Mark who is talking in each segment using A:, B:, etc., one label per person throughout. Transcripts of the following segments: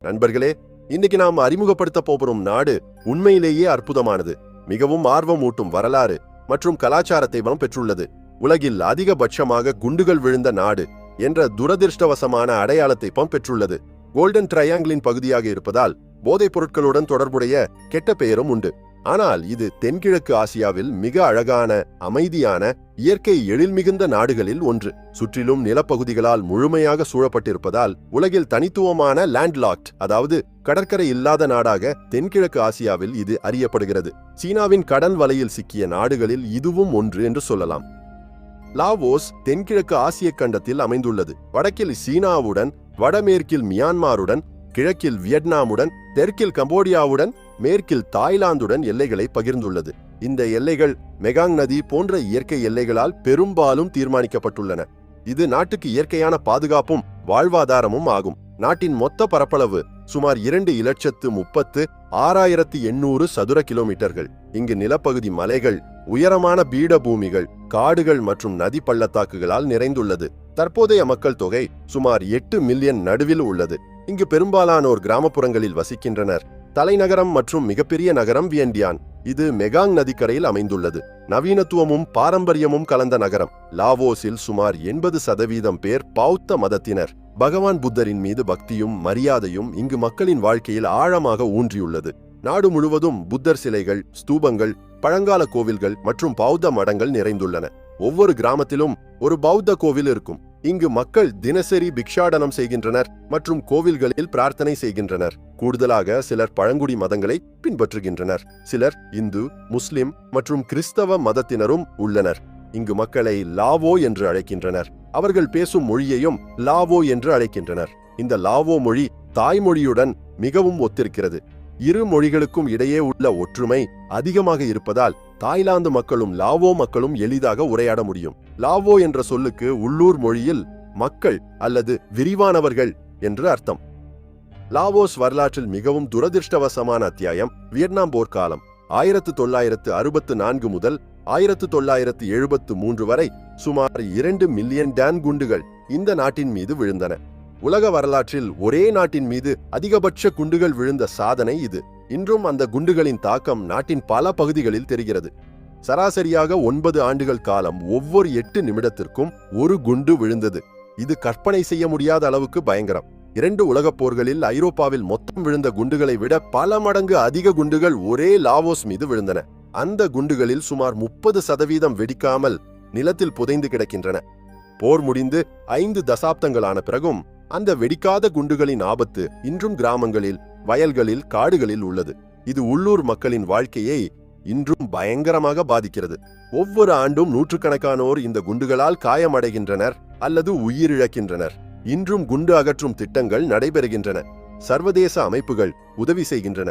A: நண்பர்களே, இன்னைக்கு நாம் அறிமுகப்படுத்த போகும் நாடு உண்மையிலேயே அற்புதமானது. மிகவும் ஆர்வமூட்டும் வரலாறு மற்றும் கலாச்சாரத்தை பெற்றுள்ளது. உலகில் அதிகபட்சமாக குண்டுகள் விழுந்த நாடு என்ற துரதிருஷ்டவசமான அடையாளத்தை பெற்றுள்ளது. கோல்டன் ட்ரையாங்கிளின் பகுதியாக இருப்பதால் போதைப் பொருட்களுடன் தொடர்புடைய கெட்ட பெயரும் உண்டு. ஆனால் இது தென்கிழக்கு ஆசியாவில் மிக அழகான, அமைதியான, இயற்கை எழில் மிகுந்த நாடுகளில் ஒன்று. சுற்றிலும் நிலப்பகுதிகளால் முழுமையாக சூழப்பட்டிருப்பதால் உலகில் தனித்துவமான லேண்ட்லாக்ட், அதாவது கடற்கரை இல்லாத நாடாக தென்கிழக்கு ஆசியாவில் இது அறியப்படுகிறது. சீனாவின் கடல் வலையில் சிக்கிய நாடுகளில் இதுவும் ஒன்று என்று சொல்லலாம். லாவோஸ் தென்கிழக்கு ஆசிய கண்டத்தில் அமைந்துள்ளது. வடக்கில் சீனாவுடன், வடமேற்கில் மியான்மாருடன், கிழக்கில் வியட்நாமுடன், தெற்கில் கம்போடியாவுடன், மேற்கில் தாய்லாந்துடன் எல்லைகளை பகிர்ந்துள்ளது. இந்த எல்லைகள் மெகாங் நதி போன்ற இயற்கை எல்லைகளால் பெரும்பாலும் தீர்மானிக்கப்பட்டுள்ளன. இது நாட்டுக்கு இயற்கையான பாதுகாப்பும் வாழ்வாதாரமும் ஆகும். நாட்டின் மொத்த பரப்பளவு சுமார் 2,36,800 சதுர கிலோமீட்டர்கள். இங்கு நிலப்பகுதி மலைகள், உயரமான பீடபூமிகள், காடுகள் மற்றும் நதி பள்ளத்தாக்குகளால் நிறைந்துள்ளது. தற்போதைய மக்கள் தொகை சுமார் 8 மில்லியன் நடுவில் உள்ளது. இங்கு பெரும்பாலானோர் கிராமப்புறங்களில் வசிக்கின்றனர். தலைநகரம் மற்றும் மிகப்பெரிய நகரம் வியன்டியான். இது மெகாங் நதிக்கரையில் அமைந்துள்ளது. நவீனத்துவமும் பாரம்பரியமும் கலந்த நகரம். லாவோஸில் சுமார் 80% பேர் பௌத்த மதத்தினர். பகவான் புத்தரின் மீது பக்தியும் மரியாதையும் இங்கு மக்களின் வாழ்க்கையில் ஆழமாக ஊன்றியுள்ளது. நாடு முழுவதும் புத்தர் சிலைகள், ஸ்தூபங்கள், பழங்கால கோவில்கள் மற்றும் பௌத்த மடங்கள் நிறைந்துள்ளன. ஒவ்வொரு கிராமத்திலும் ஒரு பௌத்த கோவில் இருக்கும். இங்கு மக்கள் தினசரி பிக்ஷாடனம் செய்கின்றனர் மற்றும் கோவில்களில் பிரார்த்தனை செய்கின்றனர். கூடுதலாக சிலர் பழங்குடி மதங்களை பின்பற்றுகின்றனர். சிலர் இந்து, முஸ்லிம் மற்றும் கிறிஸ்தவ மதத்தினரும் உள்ளனர். இங்கு மக்களை லாவோ என்று அழைக்கின்றனர். அவர்கள் பேசும் மொழியையும் லாவோ என்று அழைக்கின்றனர். இந்த லாவோ மொழி தாய்மொழியுடன் மிகவும் ஒத்திருக்கிறது. இரு மொழிகளுக்கும் இடையே உள்ள ஒற்றுமை அதிகமாக இருப்பதால் தாய்லாந்து மக்களும் லாவோ மக்களும் எளிதாக உரையாட முடியும். லாவோ என்ற சொல்லுக்கு உள்ளூர் மொழியில் மக்கள் அல்லது விரிவானவர்கள் என்று அர்த்தம். லாவோஸ் வரலாற்றில் மிகவும் துரதிருஷ்டவசமான அத்தியாயம் வியட்நாம் போர்க்காலம். 1964 முதல் 1973 வரை சுமார் 2 மில்லியன் டான் குண்டுகள் இந்த நாட்டின் மீது விழுந்தன. உலக வரலாற்றில் ஒரே நாட்டின் மீது அதிகபட்ச குண்டுகள் விழுந்த சாதனை இது. இன்றும் அந்த குண்டுகளின் தாக்கம் நாட்டின் பல பகுதிகளில் தெரிகிறது. சராசரியாக 9 ஆண்டுகள் காலம் ஒவ்வொரு 8 நிமிடத்திற்கும் ஒரு குண்டு விழுந்தது. இது கற்பனை செய்ய முடியாத அளவுக்கு பயங்கரம். 2 உலகப் போர்களில் ஐரோப்பாவில் மொத்தம் விழுந்த குண்டுகளை விட பல மடங்கு அதிக குண்டுகள் ஒரே லாவோஸ் மீது விழுந்தன. அந்த குண்டுகளில் சுமார் 30% வெடிக்காமல் நிலத்தில் புதைந்து கிடக்கின்றன. போர் முடிந்து 5 தசாப்தங்களான பிறகும் அந்த வெடிக்காத குண்டுகளின் ஆபத்து இன்றும் கிராமங்களில், வயல்களில், காடுகளில் உள்ளது. இது உள்ளூர் மக்களின் வாழ்க்கையை இன்றும் பயங்கரமாக பாதிக்கிறது. ஒவ்வொரு ஆண்டும் நூற்றுக்கணக்கானோர் இந்த குண்டுகளால் காயமடைகின்றனர் அல்லது உயிரிழக்கின்றனர். இன்றும் குண்டு அகற்றும் திட்டங்கள் நடைபெறுகின்றன. சர்வதேச அமைப்புகள் உதவி செய்கின்றன.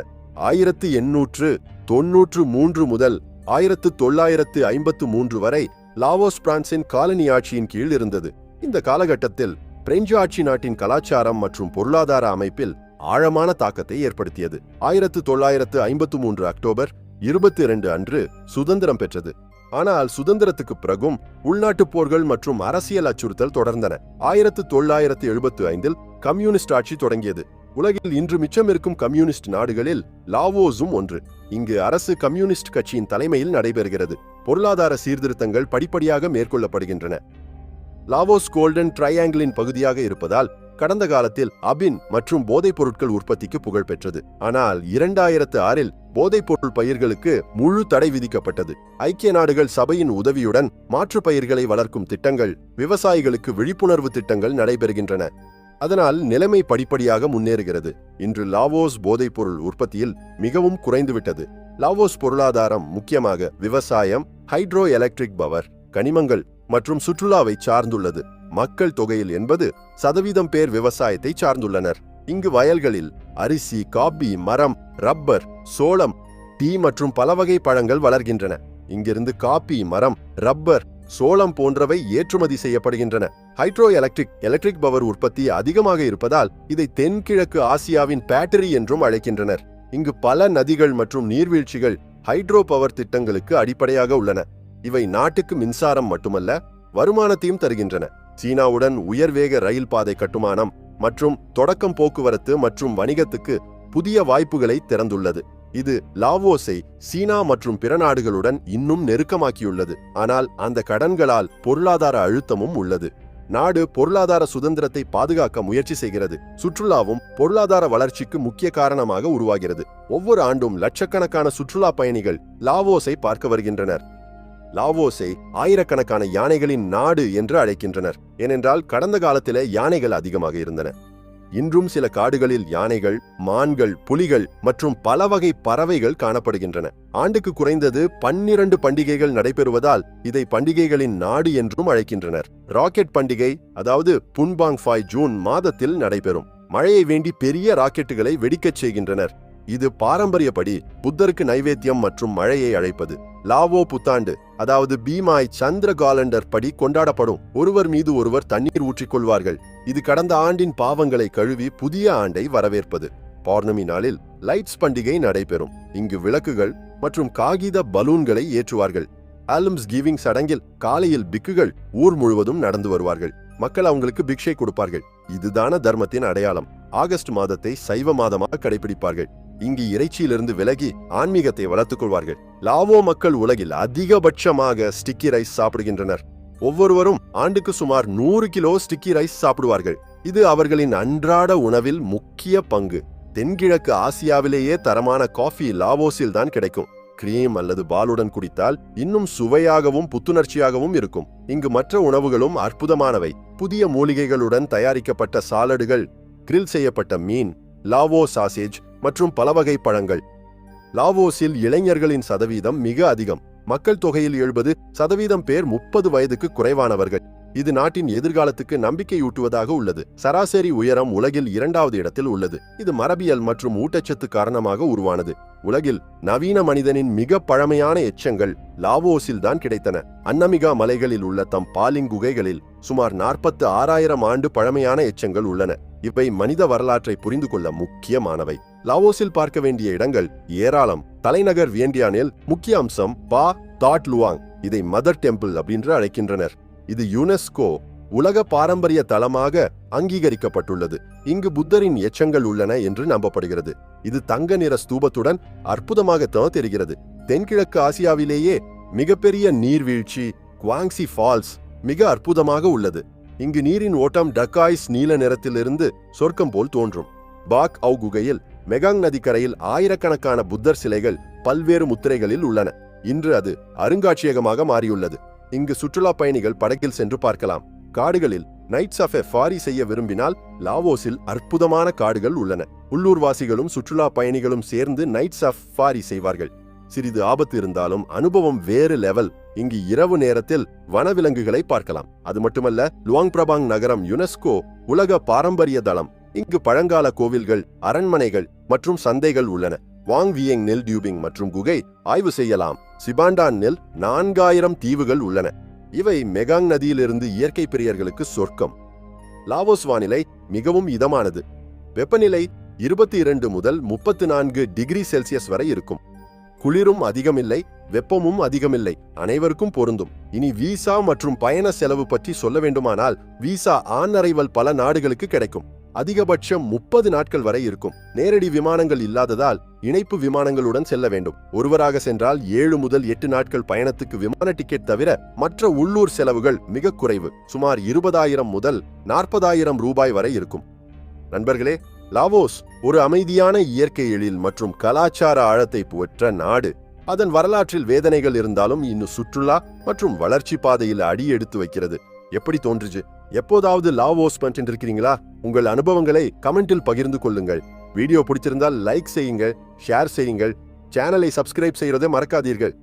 A: 1893 முதல் 1953 வரை லாவோஸ் பிரான்சின் காலனி ஆட்சியின் கீழ் இருந்தது. இந்த காலகட்டத்தில் பிரெஞ்சு ஆட்சி நாட்டின் கலாச்சாரம் மற்றும் பொருளாதார அமைப்பில் ஆழமான தாக்கத்தை ஏற்படுத்தியது. 1953 அக்டோபர் 22 அன்று சுதந்திரம் பெற்றது. ஆனால் சுதந்திரத்துக்கு பிறகும் உள்நாட்டு போர்கள் மற்றும் அரசியல் அச்சுறுத்தல் தொடர்ந்தன. 1975 கம்யூனிஸ்ட் ஆட்சி தொடங்கியது. உலகில் இன்று மிச்சமிருக்கும் கம்யூனிஸ்ட் நாடுகளில் லாவோஸும் ஒன்று. இங்கு அரசு கம்யூனிஸ்ட் கட்சியின் தலைமையில் நடைபெறுகிறது. பொருளாதார சீர்திருத்தங்கள் படிப்படியாக மேற்கொள்ளப்படுகின்றன. லாவோஸ் கோல்டன் ட்ரையாங்கிளின் பகுதியாக இருப்பதால் கடந்த காலத்தில் அபின் மற்றும் போதைப் பொருட்கள் உற்பத்திக்கு புகழ் பெற்றது. ஆனால் 2006 போதைப் பொருள் பயிர்களுக்கு முழு தடை விதிக்கப்பட்டது. ஐக்கிய நாடுகள் சபையின் உதவியுடன் மாற்று பயிர்களை வளர்க்கும் திட்டங்கள், விவசாயிகளுக்கு விழிப்புணர்வு திட்டங்கள் நடைபெறுகின்றன. அதனால் நிலைமை படிப்படியாக முன்னேறுகிறது. இன்று லாவோஸ் போதைப் பொருள் உற்பத்தியில் மிகவும் குறைந்துவிட்டது. லாவோஸ் பொருளாதாரம் முக்கியமாக விவசாயம், ஹைட்ரோ எலக்ட்ரிக் பவர், கனிமங்கள் மற்றும் சுற்றுலாவை சார்ந்துள்ளது. மக்கள் தொகையில் 80% பேர் விவசாயத்தை சார்ந்துள்ளனர். இங்கு வயல்களில் அரிசி, காபி, மரம், ரப்பர், சோளம், டீ மற்றும் பல வகை பழங்கள் வளர்கின்றன. இங்கிருந்து காபி, மரம், ரப்பர், சோளம் போன்றவை ஏற்றுமதி செய்யப்படுகின்றன. ஹைட்ரோ எலக்ட்ரிக் பவர் உற்பத்தி அதிகமாக இருப்பதால் இதை தென்கிழக்கு ஆசியாவின் பேட்டரி என்றும் அழைக்கின்றனர். இங்கு பல நதிகள் மற்றும் நீர்வீழ்ச்சிகள் ஹைட்ரோ பவர் திட்டங்களுக்கு அடிப்படையாக உள்ளன. இவை நாட்டுக்கு மின்சாரம் மட்டுமல்ல, வருமானத்தையும் தருகின்றன. சீனாவுடன் உயர்வேக ரயில் பாதை கட்டுமானம் மற்றும் தொடக்கம் போக்குவரத்து மற்றும் வணிகத்துக்கு புதிய வாய்ப்புகளை திறந்துள்ளது. இது லாவோஸை சீனா மற்றும் பிற நாடுகளுடன் இன்னும் நெருக்கமாக்கியுள்ளது. ஆனால் அந்த கடன்களால் பொருளாதார அழுத்தமும் உள்ளது. நாடு பொருளாதார சுதந்திரத்தை பாதுகாக்க முயற்சி செய்கிறது. சுற்றுலாவும் பொருளாதார வளர்ச்சிக்கு முக்கிய காரணமாக உருவாகிறது. ஒவ்வொரு ஆண்டும் லட்சக்கணக்கான சுற்றுலா பயணிகள் லாவோஸை பார்க்க வருகின்றனர். லாவோஸை ஆயிரக்கணக்கான யானைகளின் நாடு என்று அழைக்கின்றனர். ஏனென்றால் கடந்த காலத்திலே யானைகள் அதிகமாக இருந்தன. இன்றும் சில காடுகளில் யானைகள், மான்கள், புலிகள் மற்றும் பல வகை பறவைகள் காணப்படுகின்றன. ஆண்டுக்கு குறைந்தது 12 பண்டிகைகள் நடைபெறுவதால் இதை பண்டிகைகளின் நாடு என்றும் அழைக்கின்றனர். ராக்கெட் பண்டிகை, அதாவது புன்பாங் ஃபாய், ஜூன் மாதத்தில் நடைபெறும். மழையை வேண்டி பெரிய ராக்கெட்டுகளை வெடிக்கச் செய்கின்றனர். இது பாரம்பரியப்படி புத்தருக்கு நைவேத்தியம் மற்றும் மழையை அழைப்பது. லாவோ புத்தாண்டு, அதாவது பீமாய் சந்திர காலண்டர் படி கொண்டாடப்படும். ஒருவர் மீது ஒருவர் தண்ணீர் ஊற்றிக்கொள்வார்கள். இது கடந்த ஆண்டின் பாவங்களை கழுவி புதிய ஆண்டை வரவேற்பது. பௌர்ணமி நாளில் லைட்ஸ் பண்டிகை நடைபெறும். இங்கு விளக்குகள் மற்றும் காகித பலூன்களை ஏற்றுவார்கள். ஆல்ம்ஸ் கிவிங் சடங்கில் காலையில் பிக்குகள் ஊர் முழுவதும் நடந்து வருவார்கள். மக்கள் அவங்களுக்கு பிக்ஷை கொடுப்பார்கள். இதுதான தர்மத்தின் அடையாளம். ஆகஸ்ட் மாதத்தை சைவ மாதமாக கடைபிடிப்பார்கள். இங்கு இறைச்சியிலிருந்து விலகி ஆன்மீகத்தை வளர்த்துக் கொள்வார்கள். லாவோ மக்கள் உலகில் அதிகபட்சமாக ஸ்டிக்கி ரைஸ் சாப்பிடுகின்றனர். ஒவ்வொருவரும் ஆண்டுக்கு சுமார் 100 கிலோ ஸ்டிக்கி ரைஸ் சாப்பிடுவார்கள். இது அவர்களின் அன்றாட உணவில் முக்கிய பங்கு. தென்கிழக்கு ஆசியாவிலேயே தரமான காஃபி லாவோஸில் தான் கிடைக்கும். கிரீம் அல்லது பாலுடன் குடித்தால் இன்னும் சுவையாகவும் புத்துணர்ச்சியாகவும் இருக்கும். இங்கு மற்ற உணவுகளும் அற்புதமானவை. புதிய மூலிகைகளுடன் தயாரிக்கப்பட்ட சாலடுகள், கிரில் செய்யப்பட்ட மீன், லாவோ சாசேஜ் மற்றும் பல வகை பழங்கள். லாவோஸில் இளைஞர்களின் சதவீதம் மிக அதிகம். மக்கள் தொகையில் 70% பேர் 30 வயதுக்கு குறைவானவர்கள். இது நாட்டின் எதிர்காலத்துக்கு நம்பிக்கையூட்டுவதாக உள்ளது. சராசரி உயரம் உலகில் 2வது இடத்தில் உள்ளது. இது மரபியல் மற்றும் ஊட்டச்சத்து காரணமாக உருவானது. உலகில் நவீன மனிதனின் மிக பழமையான எச்சங்கள் லாவோஸில் தான் கிடைத்தன. அன்னமிகா மலைகளில் உள்ள தம் பாலிங் குகைகளில் சுமார் 46,000 ஆண்டு பழமையான எச்சங்கள் உள்ளன. இவை மனித வரலாற்றை புரிந்து கொள்ள முக்கியமானவை. லாவோஸில் பார்க்க வேண்டிய இடங்கள் ஏராளம். தலைநகர் வியண்டியானில் முக்கிய அம்சம் பா தாட் லுவாங். இதை மதர் டெம்பிள் அப்படின்னு அழைக்கின்றனர். இது யுனெஸ்கோ உலக பாரம்பரிய தலமாக அங்கீகரிக்கப்பட்டுள்ளது. இங்கு புத்தரின் எச்சங்கள் உள்ளன என்று நம்பப்படுகிறது. இது தங்க நிற ஸ்தூபத்துடன் அற்புதமாகத்தான் தெரிகிறது. தென்கிழக்கு ஆசியாவிலேயே மிகப்பெரிய நீர்வீழ்ச்சி குவாங்சி ஃபால்ஸ் மிக அற்புதமாக உள்ளது. இங்கு நீரின் ஓட்டம் டக்காய்ஸ் நீல நிறத்திலிருந்து சொர்க்கம் போல் தோன்றும். பாக் அவு குகையில் மெகாங் நதிக்கரையில் ஆயிரக்கணக்கான புத்தர் சிலைகள் பல்வேறு முத்திரைகளில் உள்ளன. இன்று அது அருங்காட்சியகமாக மாறியுள்ளது. இங்கு சுற்றுலா பயணிகள் படகில் சென்று பார்க்கலாம். காடுகளில் நைட் சஃபாரி செய்ய விரும்பினால் லாவோஸில் அற்புதமான காடுகள் உள்ளன. உள்ளூர்வாசிகளும் சுற்றுலா பயணிகளும் சேர்ந்து நைட் சஃபாரி செய்வார்கள். சிறிது ஆபத்து இருந்தாலும் அனுபவம் வேறு லெவல். இங்கு இரவு நேரத்தில் வனவிலங்குகளை பார்க்கலாம். அது மட்டுமல்ல, லுவாங் பிரபாங் நகரம் யுனெஸ்கோ உலக பாரம்பரிய தளம். இங்கு பழங்கால கோவில்கள், அரண்மனைகள் மற்றும் சந்தைகள் உள்ளன. வாங் வியங் நெல் டியூபிங் மற்றும் குகை ஆய்வு செய்யலாம். சிபாண்டான் நெல் 4000 தீவுகள் உள்ளன. இவை மெகாங் நதியிலிருந்து இயற்கை பிரியர்களுக்கு சொர்க்கம். லாவோஸ் வானிலை மிகவும் இதமானது. வெப்பநிலை 22 முதல் 34 டிகிரி செல்சியஸ் வரை இருக்கும். குளிரும் அதிகமில்லை, வெப்பமும் அதிகமில்லை. அனைவருக்கும் பொருந்தும். இனி விசா மற்றும் பயண செலவு பற்றி சொல்ல வேண்டுமானால், விசா ஆன் அரைவல் பல நாடுகளுக்கு கிடைக்கும். அதிகபட்சம் 30 நாட்கள் வரை இருக்கும். நேரடி விமானங்கள் இல்லாததால் இணைப்பு விமானங்களுடன் செல்ல வேண்டும். ஒருவராக சென்றால் 7 முதல் 8 நாட்கள் பயணத்துக்கு விமான டிக்கெட் தவிர மற்ற உள்ளூர் செலவுகள் மிக குறைவு. சுமார் 20,000 முதல் 40,000 ரூபாய் வரை இருக்கும். நண்பர்களே, லாவோஸ் ஒரு அமைதியான இயற்கை எழில் மற்றும் கலாச்சார ஆழத்தை பெற்ற நாடு. அதன் வரலாற்றில் வேதனைகள் இருந்தாலும் இன்னும் சுற்றுலா மற்றும் வளர்ச்சி பாதையில் அடி எடுத்து வைக்கிறது. எப்படி தோன்றுச்சு? எப்போதாவது லாவோஸ் பண்ணிட்டு இருக்கிறீங்களா? உங்கள் அனுபவங்களை கமெண்டில் பகிர்ந்து கொள்ளுங்கள். வீடியோ பிடிச்சிருந்தால் லைக் செய்யுங்கள், ஷேர் செய்யுங்கள். சேனலை சப்ஸ்கிரைப் செய்யறதை மறக்காதீர்கள்.